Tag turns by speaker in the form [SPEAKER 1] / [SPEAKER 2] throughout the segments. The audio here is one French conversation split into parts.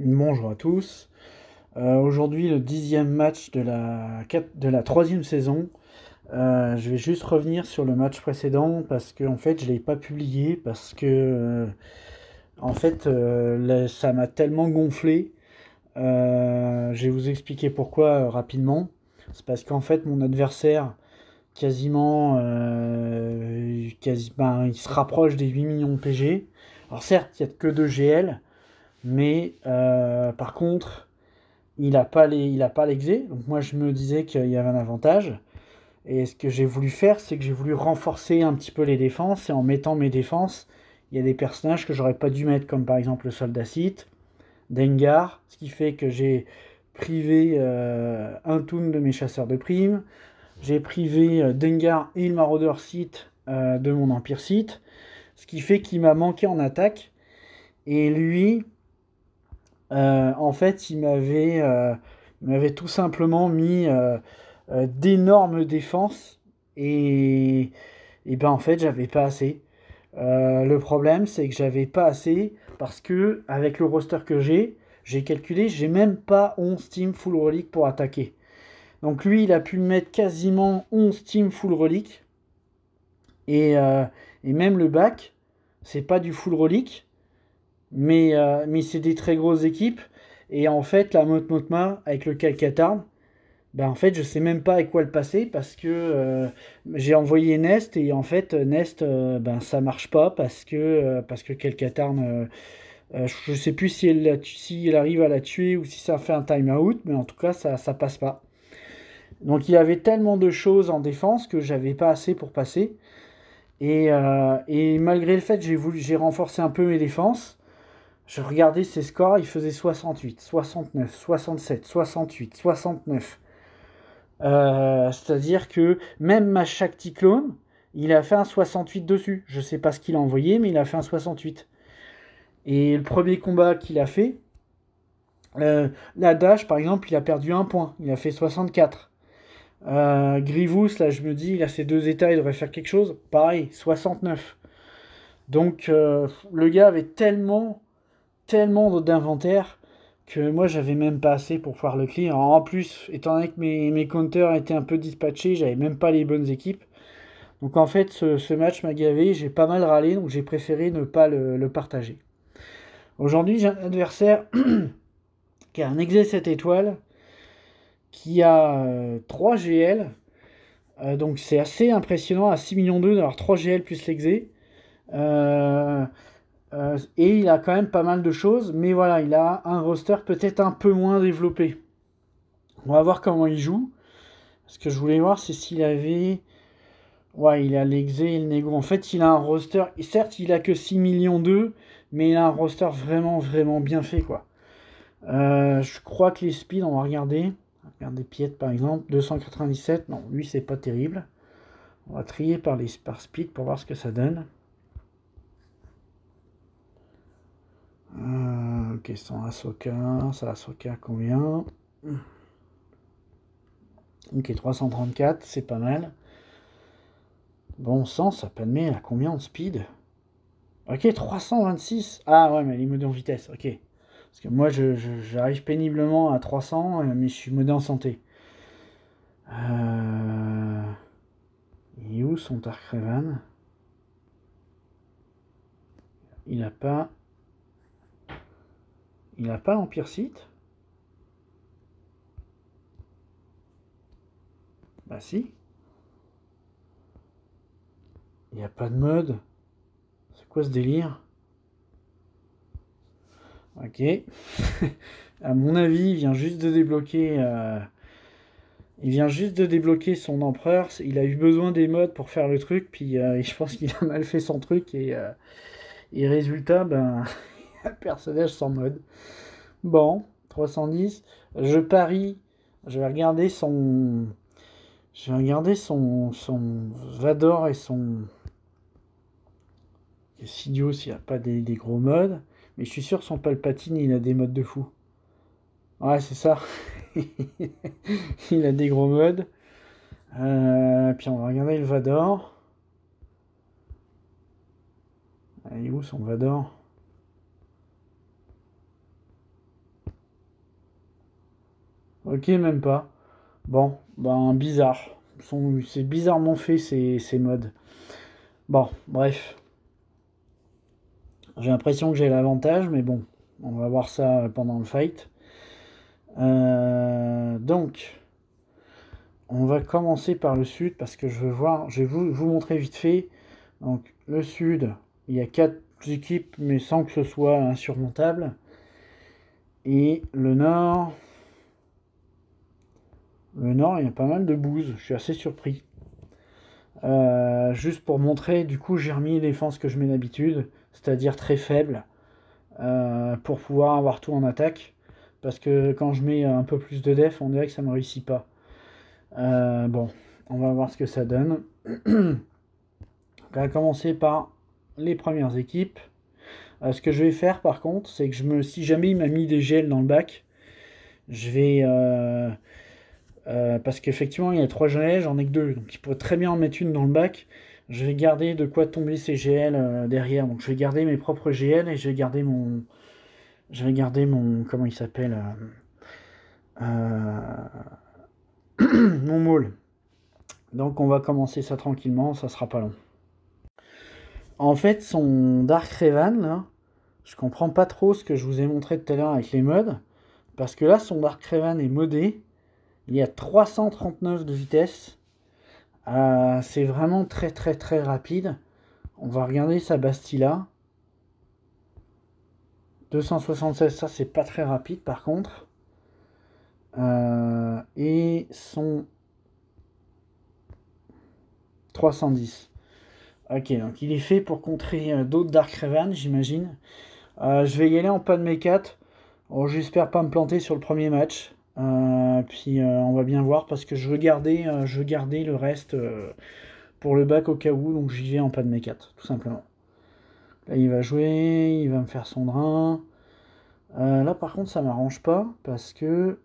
[SPEAKER 1] Bonjour à tous. Aujourd'hui, le 10e match de la troisième saison. Je vais juste revenir sur le match précédent parce que en fait, je ne l'ai pas publié parce que ça m'a tellement gonflé. Je vais vous expliquer pourquoi rapidement. C'est parce qu'en fait, mon adversaire, il se rapproche des 8 millions de PG. Alors certes, il n'y a que 2 GL, mais par contre, il a pas l'exé, donc moi je me disais qu'il y avait un avantage. Et ce que j'ai voulu faire, c'est que j'ai voulu renforcer un petit peu les défenses, et en mettant mes défenses, il y a des personnages que j'aurais pas dû mettre, comme par exemple le soldat Sith, Dengar, ce qui fait que j'ai privé un toon de mes chasseurs de primes, j'ai privé Dengar et le maraudeur Sith de mon empire Sith, ce qui fait qu'il m'a manqué en attaque, et lui, en fait, il m'avait tout simplement mis d'énormes défenses et, et ben en fait, j'avais pas assez. Le problème, c'est que j'avais pas assez parce que avec le roster que j'ai calculé, j'ai même pas 11 teams full relic pour attaquer. Donc lui, il a pu me mettre quasiment 11 teams full relic et, euh, et même le bac, c'est pas du full relic. Mais c'est des très grosses équipes. Et en fait, la Motmotma avec le Calcatarn, ben en fait, je sais même pas avec quoi le passer parce que j'ai envoyé Nest et en fait, Nest, ben ça marche pas parce que Calcatarn, je sais plus si elle arrive à la tuer ou si ça fait un time-out, mais en tout cas, ça passe pas. Donc il y avait tellement de choses en défense que j'avais pas assez pour passer. Et malgré le fait que j'ai renforcé un peu mes défenses, je regardais ses scores, il faisait 68, 69, 67, 68, 69. C'est-à-dire que même ma Shakti-clone, il a fait un 68 dessus. Je sais pas ce qu'il a envoyé, mais il a fait un 68. Et le premier combat qu'il a fait, la Dash, par exemple, il a perdu un point. Il a fait 64. Grievous, là, je me dis, il a ses deux états, il devrait faire quelque chose. Pareil, 69. Donc, le gars avait tellement d'inventaire que moi j'avais même pas assez pour pouvoir le clear. En plus, étant donné que mes counters étaient un peu dispatchés, j'avais même pas les bonnes équipes. Donc en fait, ce match m'a gavé, j'ai pas mal râlé, donc j'ai préféré ne pas le partager. Aujourd'hui, j'ai un adversaire qui a un exé 7 étoiles, qui a 3 GL, donc c'est assez impressionnant à 6 millions d'avoir 3 GL plus l'exé. Euh, et il a quand même pas mal de choses, mais voilà, il a un roster peut-être un peu moins développé. On va voir comment il joue. Ce que je voulais voir, c'est s'il avait. Ouais, il a l'exé et le négo. En fait, il a un roster. Et certes, il a que 6 millions d'eux, mais il a un roster vraiment bien fait, quoi. Je crois que les speeds, on va regarder. Regarder Piet par exemple, 297. Non, lui, c'est pas terrible. On va trier par speed pour voir ce que ça donne. Ok, sans Ahsoka. Ça, Ahsoka, combien? Ok, 334, c'est pas mal. Bon sang, ça permet à combien en speed? Ok, 326. Ah ouais, mais elle est modée en vitesse, ok. Parce que moi, j'arrive péniblement à 300, mais je suis modé en santé. Et où son Dark Revan? Il a pas... Il a pas l'Empire Sith? Bah si. Il n'y a pas de mode. C'est quoi ce délire? Ok. À mon avis, il vient juste de débloquer... Il vient juste de débloquer son empereur. Il a eu besoin des mods pour faire le truc, puis je pense qu'il a mal fait son truc et résultat, ben, un personnage sans mode. Bon, 310. Je parie. Je vais regarder son. Je vais regarder son Vador et son Sidious s'il n'y a pas des gros modes. Mais je suis sûr que son Palpatine, il a des modes de fou. Ouais, c'est ça. Il a des gros modes. Puis on va regarder le Vador. Il est où son Vador? Ok, même pas. Bon, ben bizarre. C'est bizarrement fait ces modes. Bon, bref. J'ai l'impression que j'ai l'avantage, mais bon, on va voir ça pendant le fight. Donc, on va commencer par le sud parce que je vais vous montrer vite fait. Donc, le sud, il y a 4 équipes, mais sans que ce soit insurmontable. Et le nord, il y a pas mal de bouse. Je suis assez surpris. Juste pour montrer, du coup, j'ai remis les défenses que je mets d'habitude, c'est-à-dire très faibles, pour pouvoir avoir tout en attaque. Parce que quand je mets un peu plus de def, on dirait que ça ne me réussit pas. Bon, on va voir ce que ça donne. On va commencer par les premières équipes. Ce que je vais faire par contre, c'est que si jamais il m'a mis des gels dans le bac, je vais... parce qu'effectivement il y a 3 gels, j'en ai que 2, donc il pourrait très bien en mettre une dans le bac. Je vais garder de quoi tomber ces GL derrière, donc je vais garder mes propres GL et je vais garder mon... comment il s'appelle mon maul. Donc on va commencer ça tranquillement, ça sera pas long. En fait, son Dark Revan, là, je comprends pas trop ce que je vous ai montré tout à l'heure avec les mods. Parce que là, son Dark Revan est modé. Il y a 339 de vitesse. C'est vraiment très très très rapide. On va regarder sa Bastilla. 276, ça c'est pas très rapide par contre. Et son 310. Ok, donc il est fait pour contrer d'autres Dark Revan, j'imagine. Je vais y aller en pas de mes 4. Oh, j'espère pas me planter sur le premier match. Puis on va bien voir parce que je veux garder le reste pour le bac au cas où. Donc j'y vais en pas de mes 4, tout simplement. Là il va jouer, il va me faire son drain. Là par contre ça m'arrange pas parce que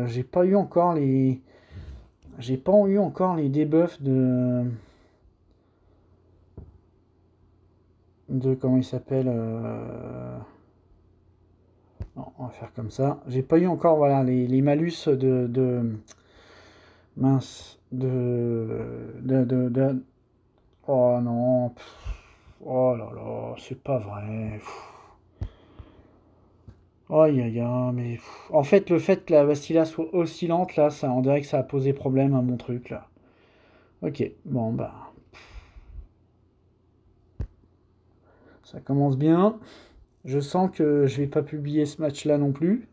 [SPEAKER 1] j'ai pas eu encore les debuffs de comment il s'appelle. Non, on va faire comme ça. J'ai pas eu encore voilà les malus mince oh non. Oh là là, c'est pas vrai. Aïe aïe aïe, mais en fait le fait que la Bastilla soit oscillante là, ça on dirait que ça a posé problème à mon truc là. Ok, bon bah ça commence bien. Je sens que je vais pas publier ce match là non plus.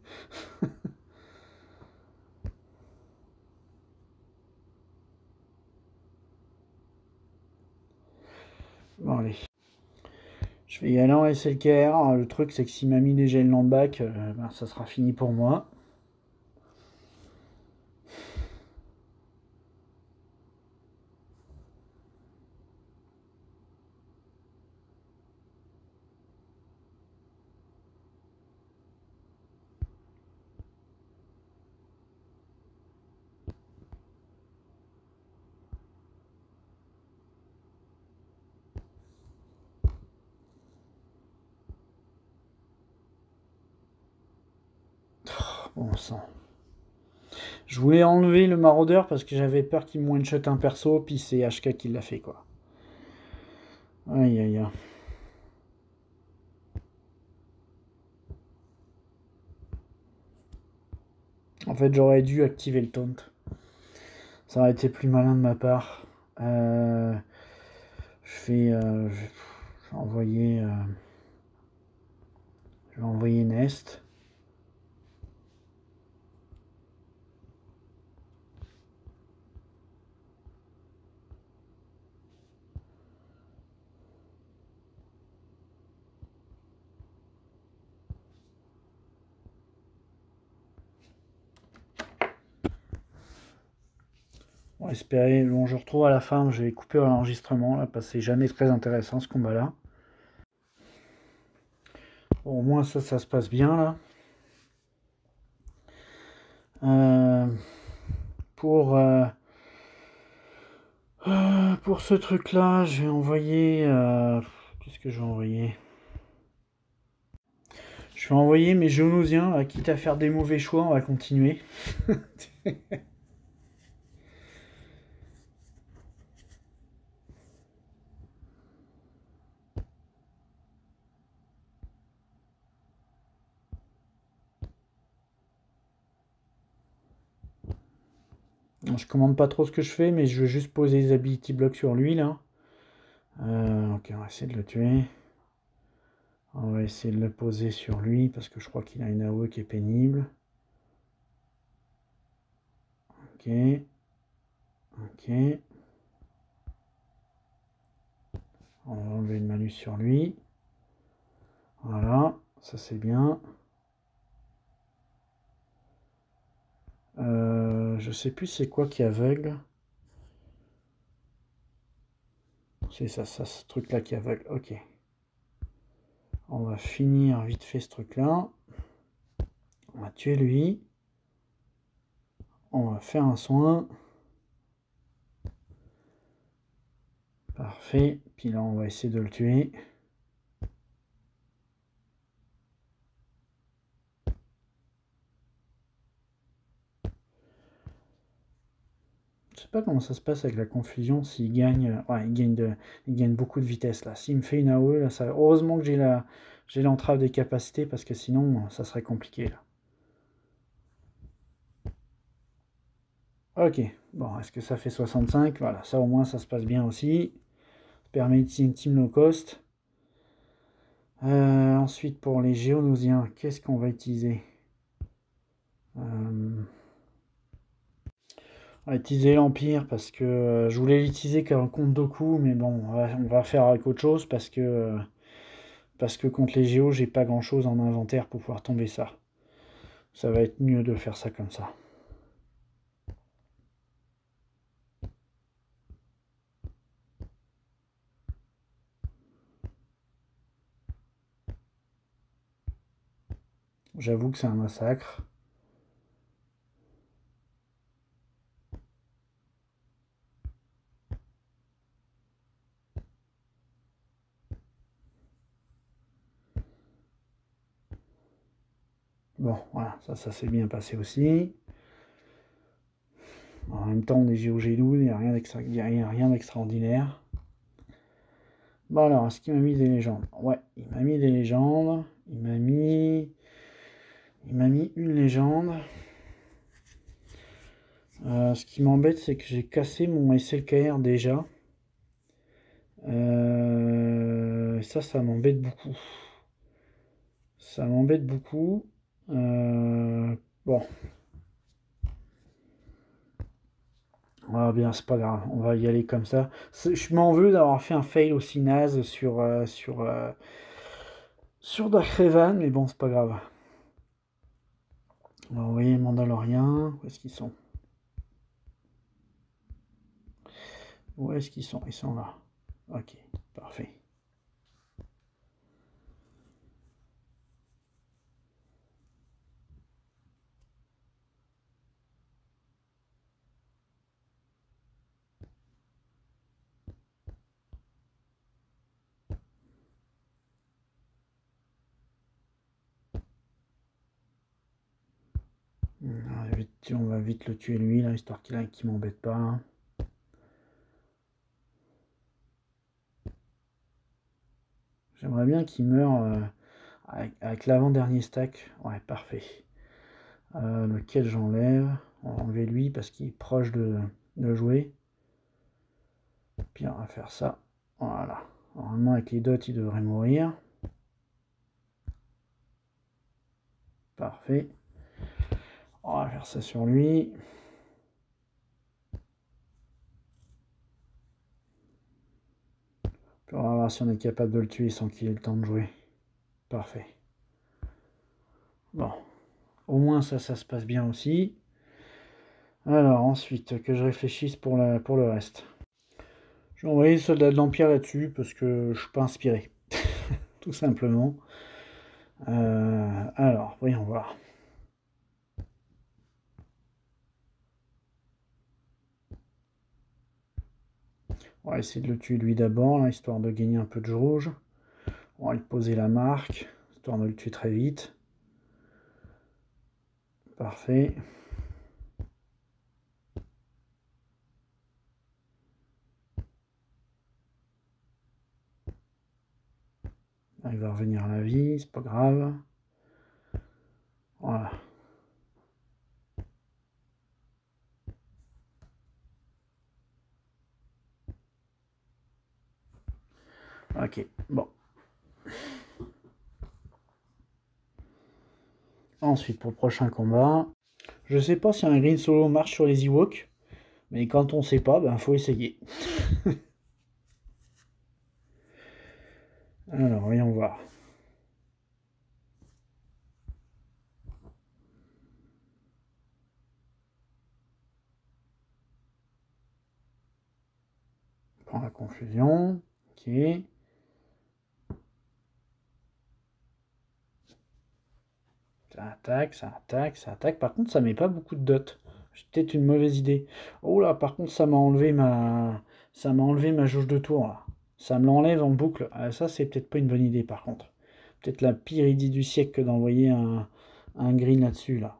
[SPEAKER 1] Bon allez. Je vais y aller en SLKR. Le truc c'est que s'il m'a mis des gels dans le bac, ben, ça sera fini pour moi. Bon sang. Je voulais enlever le maraudeur parce que j'avais peur qu'il me one-shot un perso, puis c'est HK qui l'a fait quoi. Aïe aïe aïe. En fait j'aurais dû activer le taunt. Ça aurait été plus malin de ma part. Je vais envoyer Nest. On va espérer. Bon, je retrouve à la fin. Je vais couper l'enregistrement là parce que c'est jamais très intéressant ce combat-là. Bon, au moins ça se passe bien là. Pour ce truc-là, je vais envoyer. Qu'est-ce que je vais envoyer? Je vais envoyer mes Géonosiens, quitte à faire des mauvais choix, on va continuer. Je commande pas trop ce que je fais, mais je veux juste poser les ability blocks sur lui là. Ok, on va essayer de le tuer. On va essayer de le poser sur lui parce que je crois qu'il a une AOE qui est pénible. Ok. Ok. On va enlever le malus sur lui. Voilà, ça c'est bien. Je sais plus c'est quoi qui aveugle. C'est ça, ce truc là qui aveugle. Ok. On va finir vite fait ce truc là. On va tuer lui. On va faire un soin. Parfait. Puis là on va essayer de le tuer. Je sais pas comment ça se passe avec la confusion, s'il gagne. Ouais, il gagne beaucoup de vitesse là. S'il me fait une AOE, là, ça. Heureusement que j'ai l'entrave des capacités parce que sinon ça serait compliqué là. Ok, bon, est-ce que ça fait 65? Voilà, ça au moins ça se passe bien aussi. Permet ici une team low cost. Ensuite pour les Géonosiens, qu'est-ce qu'on va utiliser? On va utiliser l'Empire parce que je voulais l'utiliser comme contre Doku, mais bon, on va faire avec autre chose parce que contre les Géos, j'ai pas grand chose en inventaire pour pouvoir tomber ça. Ça va être mieux de faire ça comme ça. J'avoue que c'est un massacre. Bon, voilà, ça s'est bien passé aussi. En même temps, on est GOG12, il n'y a rien d'extraordinaire. Bon alors, est-ce qu'il m'a mis des légendes? Ouais, il m'a mis des légendes. Il m'a mis une légende. Ce qui m'embête, c'est que j'ai cassé mon SLKR déjà. Ça m'embête beaucoup. Ça m'embête beaucoup. Bon. Ah bien, c'est pas grave, on va y aller comme ça. Je m'en veux d'avoir fait un fail aussi naze sur Dark Revan, mais bon, c'est pas grave. On va envoyer les Mandaloriens. Où est-ce qu'ils sont? Où est-ce qu'ils sont? Ils sont là. Ok, parfait. On va vite le tuer lui, là, histoire qu'il m'embête pas. J'aimerais bien qu'il meure avec l'avant-dernier stack. Ouais, parfait. Lequel j'enlève. On va enlever lui parce qu'il est proche de jouer. Puis on va faire ça. Voilà. Normalement, avec les dots, il devrait mourir. Parfait. On va faire ça sur lui. Puis on va voir si on est capable de le tuer sans qu'il ait le temps de jouer. Parfait. Bon. Au moins ça se passe bien aussi. Alors ensuite, que je réfléchisse pour le reste. Je vais envoyer les soldats de l'Empire là-dessus parce que je suis pas inspiré. Tout simplement. Alors, voyons voir. On va essayer de le tuer lui d'abord, histoire de gagner un peu de jauge. On va lui poser la marque. histoire de le tuer très vite. Parfait. Il va revenir à la vie, c'est pas grave. Voilà. Ok, bon. Ensuite, pour le prochain combat, je sais pas si un green solo marche sur les Ewoks, mais quand on sait pas, ben faut essayer. Alors, voyons voir. On prend la confusion. Ok. Ça attaque, ça attaque, ça attaque. Par contre, ça met pas beaucoup de dot. C'est peut-être une mauvaise idée. Oh là, par contre, ça m'a enlevé ma jauge de tour là. Ça me l'enlève en boucle. Ah, ça, c'est peut-être pas une bonne idée par contre. Peut-être la pire idée du siècle que d'envoyer un green là-dessus là.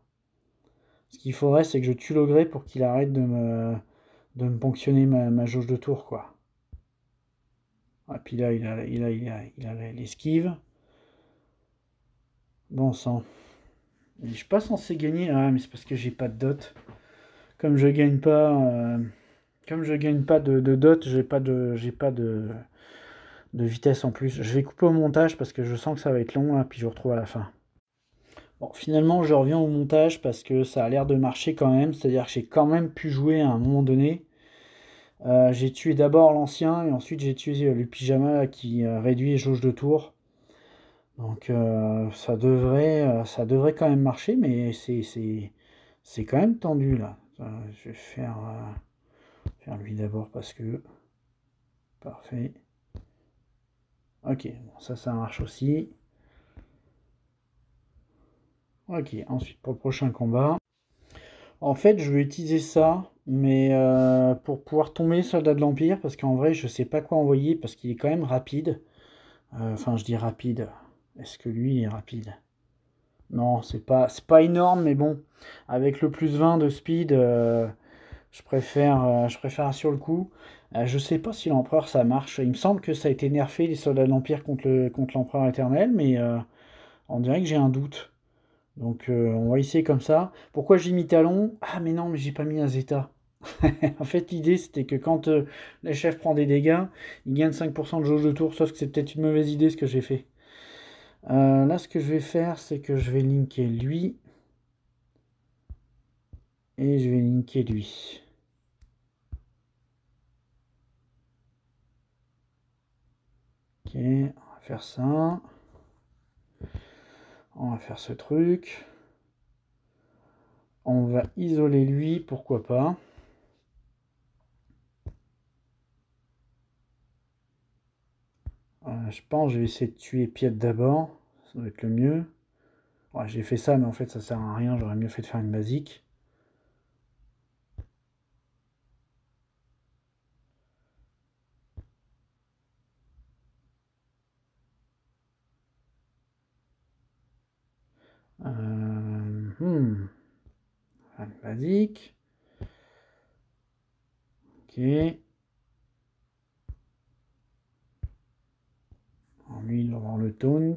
[SPEAKER 1] Ce qu'il faudrait, c'est que je tue l'ogré pour qu'il arrête de me ponctionner ma jauge de tour quoi. Et puis là, il a l'esquive. Bon sang. Je suis pas censé gagner. Ah, mais c'est parce que j'ai pas de dot. Comme je gagne pas, comme je gagne pas de dot, j'ai pas de vitesse en plus. Je vais couper au montage parce que je sens que ça va être long là, puis je vous retrouve à la fin. Bon, finalement, je reviens au montage parce que ça a l'air de marcher quand même. C'est-à-dire que j'ai quand même pu jouer à un moment donné. J'ai tué d'abord l'ancien et ensuite j'ai tué le pyjama qui réduit les jauges de tour. Donc ça devrait quand même marcher, mais c'est quand même tendu là. Je vais faire lui d'abord parce que... Parfait. Ok, bon, ça marche aussi. Ok, ensuite pour le prochain combat. En fait, je vais utiliser ça, mais pour pouvoir tomber soldat de l'Empire, parce qu'en vrai, je sais pas quoi envoyer, parce qu'il est quand même rapide. Enfin, je dis rapide. Est-ce que lui est rapide? Non, c'est pas énorme, mais bon, avec le plus 20 de speed, je préfère sur le coup. Je sais pas si l'empereur ça marche. Il me semble que ça a été nerfé les soldats de l'Empire contre l'empereur éternel, mais on dirait que j'ai un doute. Donc on va essayer comme ça. Pourquoi j'ai mis talon? Ah mais non, mais j'ai pas mis un zeta. En fait, l'idée c'était que quand le chef prend des dégâts, il gagne 5% de jauge de tour, sauf que c'est peut-être une mauvaise idée ce que j'ai fait. Là, ce que je vais faire, c'est que je vais linker lui. Et je vais linker lui. Ok, on va faire ça. On va faire ce truc. On va isoler lui, pourquoi pas. Je pense que je vais essayer de tuer Piet d'abord. Ça doit être le mieux. Ouais, j'ai fait ça, mais en fait, ça sert à rien. J'aurais mieux fait de faire une basique. Faire une basique. Ok. Alors, lui, il va avoir le taunt.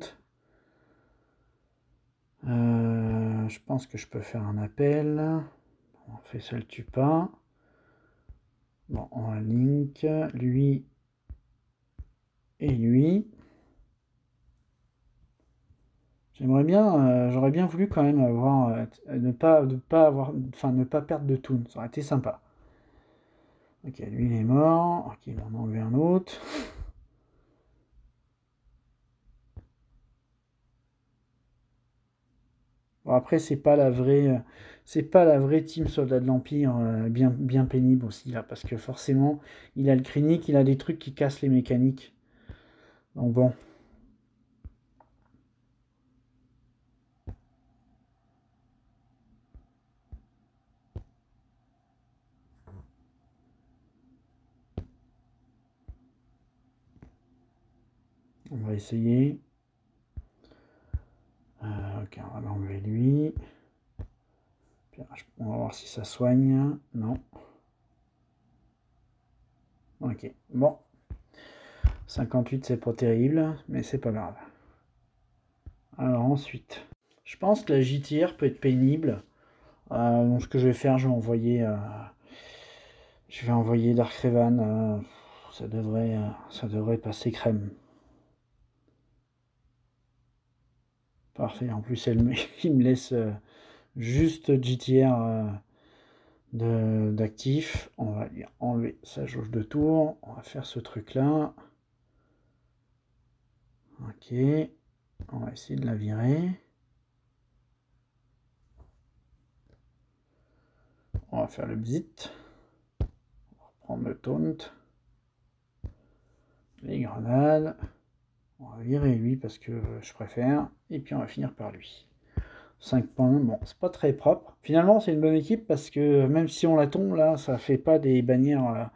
[SPEAKER 1] Je pense que je peux faire un appel. On fait ça le tue pas. Bon, on va link lui et lui. J'aurais bien voulu quand même avoir, ne pas avoir, enfin ne pas perdre de toon, ça aurait été sympa. Ok, lui il est mort. Ok, il va en enlever un autre. Bon, après c'est pas la vraie team soldat de l'Empire, bien bien pénible aussi là, parce que forcément il a le clinique, il a des trucs qui cassent les mécaniques. Donc bon. On va essayer. On va enlever lui. On va voir si ça soigne. Non. Ok, bon. 58, c'est pas terrible, mais c'est pas grave. Alors ensuite, je pense que la JTR peut être pénible. Donc ce que je vais faire, je vais envoyer Dark Revan. Ça devrait passer crème. Parfait. En plus, il me laisse juste JTR d'actif. On va lui enlever sa jauge de tour. On va faire ce truc-là. Ok. On va essayer de la virer. On va faire le bzit. On va reprendre le taunt. Les grenades. On va virer lui parce que je préfère. Et puis on va finir par lui. 5 points. Bon, c'est pas très propre. Finalement, c'est une bonne équipe parce que même si on la tombe, là, ça fait pas des bannières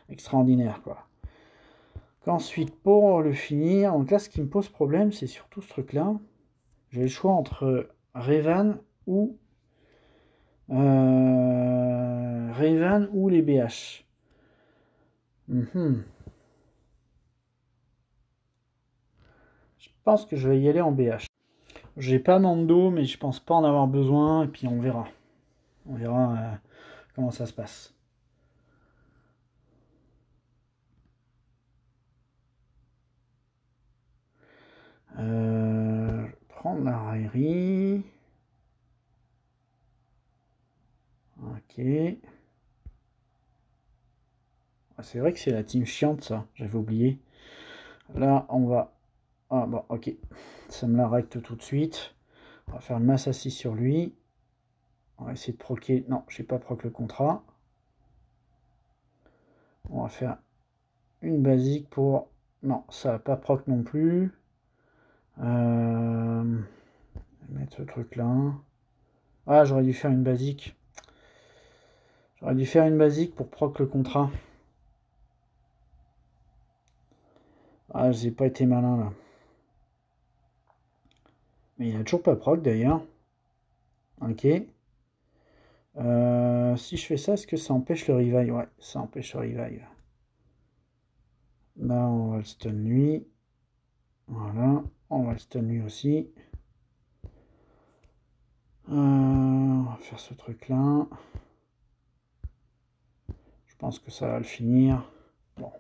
[SPEAKER 1] extraordinaires, quoi. Ensuite, pour le finir, donc là, ce qui me pose problème, c'est surtout ce truc-là. J'ai le choix entre Revan ou les BH. Je pense que je vais y aller en BH. J'ai pas Nando, mais je pense pas en avoir besoin, et puis on verra. On verra comment ça se passe. Prendre la raillerie. Ok. C'est vrai que c'est la team chiante, ça. J'avais oublié. Là, on va... Ah, bon, ok. Ça me l'arrête tout de suite. On va faire le masse assis sur lui. On va essayer de proquer... Non, je n'ai pas proc le contrat. On va faire une basique pour... Non, ça va pas proc non plus. Mettre ce truc-là. Ah, j'aurais dû faire une basique. J'aurais dû faire une basique pour proc le contrat. Ah, j'ai pas été malin, là. Mais il a toujours pas proc, d'ailleurs. Ok. Si je fais ça, est-ce que ça empêche le revive? Ouais, ça empêche le revive. Là, on va le stun lui. Voilà, on va le stun lui aussi. On va faire ce truc-là. Je pense que ça va le finir. Bon.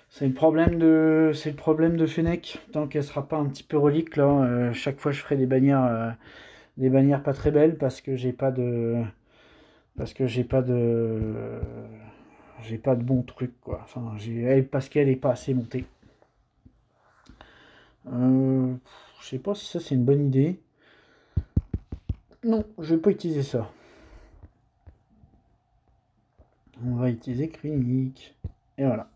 [SPEAKER 1] C'est le problème de Fennec. Tant qu'elle sera pas un petit peu relique, là, chaque fois je ferai des bannières pas très belles parce que j'ai pas de bons trucs, quoi. Enfin, parce qu'elle est pas assez montée. Je sais pas si ça c'est une bonne idée. Non, je vais pas utiliser ça. On va utiliser clinique. Et voilà.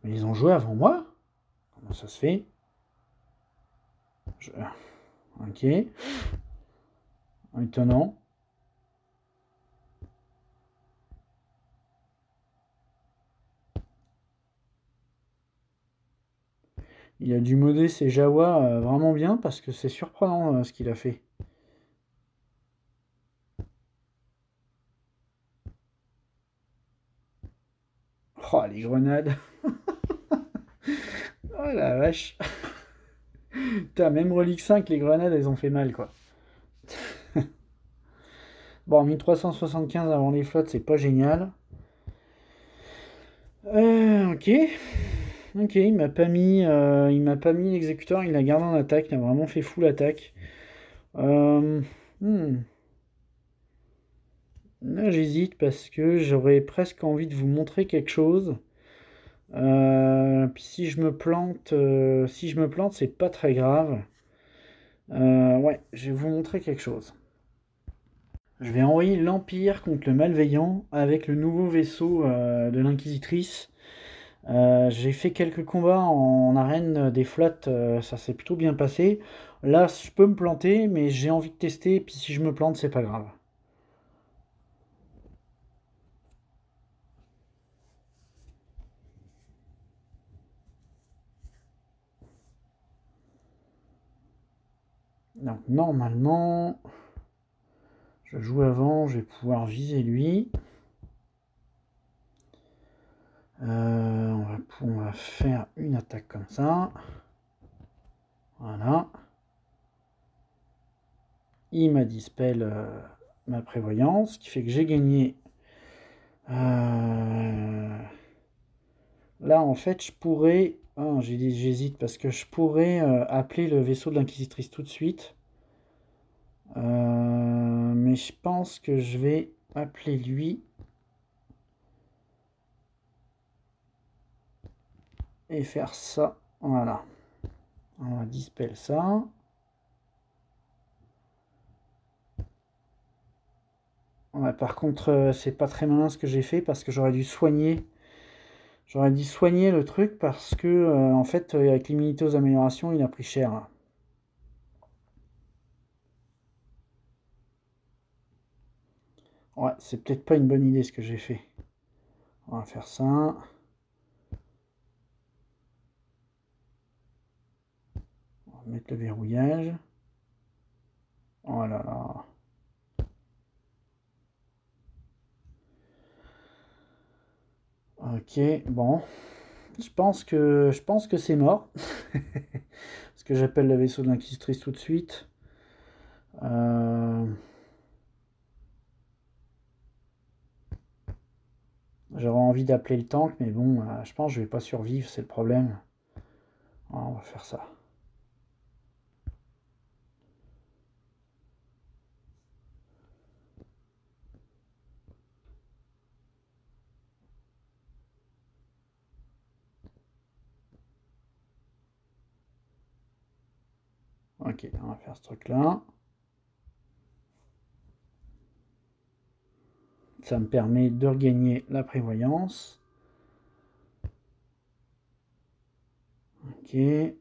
[SPEAKER 1] Mais ils ont joué avant moi? Comment ça se fait? Ok. Étonnant. Il a dû modder ses Jawa vraiment bien parce que c'est surprenant ce qu'il a fait. Oh, les grenades. Oh la vache. Putain, même Relique 5, les grenades, elles ont fait mal, quoi. Bon, 1375 avant les flottes, c'est pas génial. Ok. Ok, il m'a pas mis l'exécuteur, il l'a gardé en attaque, il a vraiment fait full attaque. Là, j'hésite parce que j'aurais presque envie de vous montrer quelque chose. Puis si je me plante, c'est pas très grave. Ouais, je vais vous montrer quelque chose. Je vais envoyer l'Empire contre le Malveillant avec le nouveau vaisseau de l'Inquisitrice. J'ai fait quelques combats en arène des flottes, ça s'est plutôt bien passé. Là, je peux me planter, mais j'ai envie de tester, puis si je me plante, c'est pas grave. Donc normalement, je joue avant, je vais pouvoir viser lui. On va faire une attaque comme ça. Voilà. Il m'a dispel ma prévoyance, ce qui fait que j'ai gagné. Là, en fait, je pourrais... Ah, j'hésite parce que je pourrais appeler le vaisseau de l'Inquisitrice tout de suite. Mais je pense que je vais appeler lui. Et faire ça. Voilà. On va dispel ça. Ouais, par contre, c'est pas très malin ce que j'ai fait parce que j'aurais dû soigner. J'aurais dû soigner le truc parce que, en fait, avec l'immunité aux améliorations, il a pris cher. Là. Ouais, c'est peut-être pas une bonne idée ce que j'ai fait. On va faire ça. On va mettre le verrouillage. Oh là là. Ok, bon. Je pense que c'est mort. Parce que j'appelle le vaisseau de l'Inquisitrice tout de suite. J'aurais envie d'appeler le tank, mais bon, je pense que je vais pas survivre, c'est le problème. On va faire ça. Ok, on va faire ce truc-là. Ça me permet de regagner la prévoyance. Ok,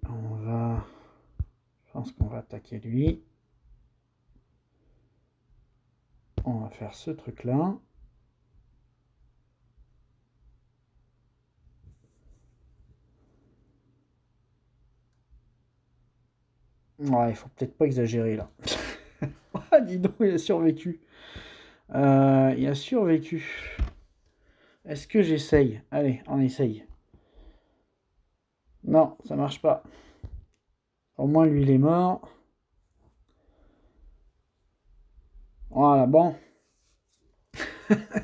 [SPEAKER 1] on va... Je pense qu'on va attaquer lui. On va faire ce truc-là. Ouais, il faut peut-être pas exagérer là. Ah, dis donc, il a survécu. Il a survécu. Est-ce que j'essaye? Allez, on essaye. Non, ça marche pas. Au moins, lui, il est mort. Voilà, bon.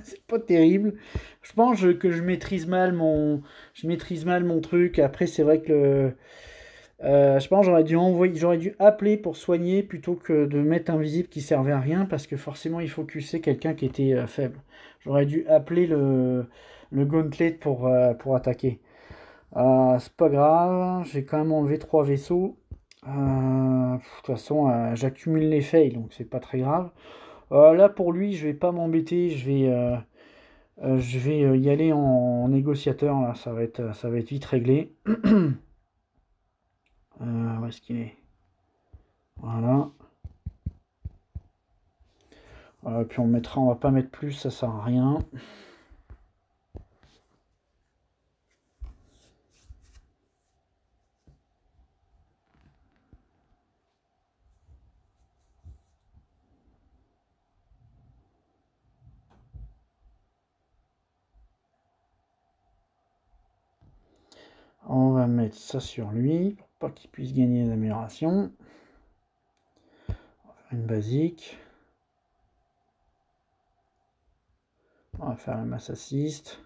[SPEAKER 1] C'est pas terrible. Je pense que je maîtrise mal mon truc. Après, c'est vrai que je pense que j'aurais dû appeler pour soigner plutôt que de mettre invisible qui servait à rien parce que forcément il focusait quelqu'un qui était faible. J'aurais dû appeler le gauntlet pour attaquer. C'est pas grave, j'ai quand même enlevé 3 vaisseaux. De toute façon, j'accumule les fails, donc c'est pas très grave. Là pour lui, je vais pas m'embêter, je vais y aller en négociateur. Là, ça va être vite réglé. Où est-ce qu'il est? Voilà. Puis on va pas mettre plus, ça sert à rien. On va mettre ça sur lui, pour pas qu'il puisse gagner des améliorations. On va faire une basique. On va faire la masse assist.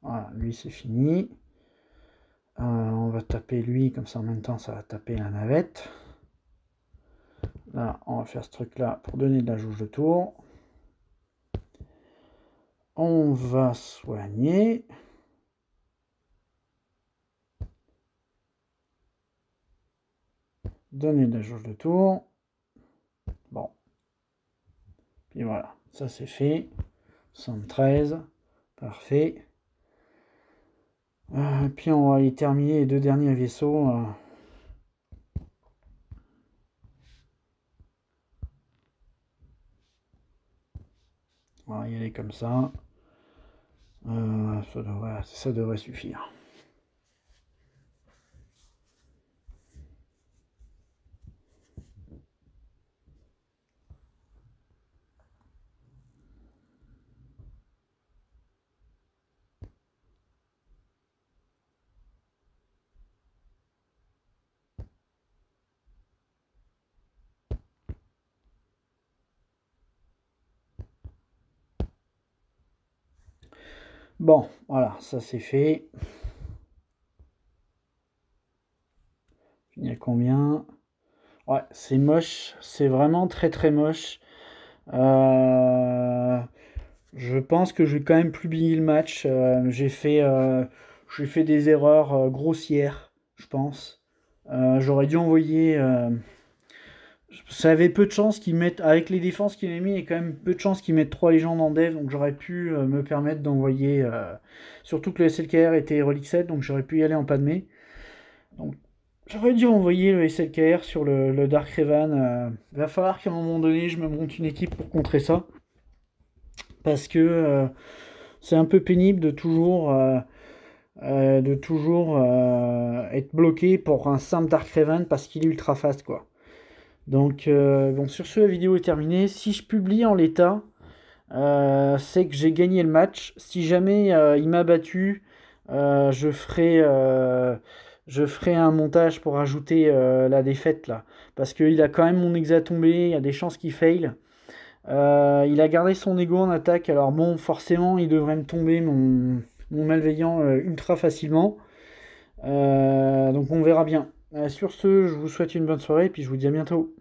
[SPEAKER 1] Voilà, lui c'est fini. On va taper lui, comme ça en même temps ça va taper la navette. Là, on va faire ce truc là pour donner de la jauge de tour. On va soigner. Donner de la jauge de tour. Bon. Puis voilà, ça c'est fait. 73. Parfait. Puis on va y terminer les 2 derniers vaisseaux. On va y aller comme ça. Ça devrait suffire. Bon, voilà, ça c'est fait. Il y a combien? Ouais, c'est moche, c'est vraiment très très moche. Euh, je pense que je vais quand même publier le match. J'ai fait des erreurs grossières, je pense. J'aurais dû envoyer. Ça avait peu de chances qu'ils mettent, avec les défenses qu'il a mis, il y a quand même peu de chances qu'ils mettent 3 légendes en dev, donc j'aurais pu me permettre d'envoyer. Surtout que le SLKR était Relic 7, donc j'aurais pu y aller en Padmé. Donc j'aurais dû envoyer le SLKR sur le Dark Revan. Va falloir qu'à un moment donné, je me monte une équipe pour contrer ça. Parce que c'est un peu pénible de toujours être bloqué pour un simple Dark Revan parce qu'il est ultra fast, quoi. Donc, bon, sur ce, la vidéo est terminée. Si je publie en l'état, c'est que j'ai gagné le match. Si jamais il m'a battu, euh, je ferai, euh, je ferai un montage pour ajouter la défaite là. Parce qu'il a quand même mon exa tombé, il y a des chances qu'il fail. Il a gardé son ego en attaque, alors bon, forcément, il devrait me tomber mon malveillant ultra facilement. Donc on verra bien. Sur ce, je vous souhaite une bonne soirée et puis je vous dis à bientôt.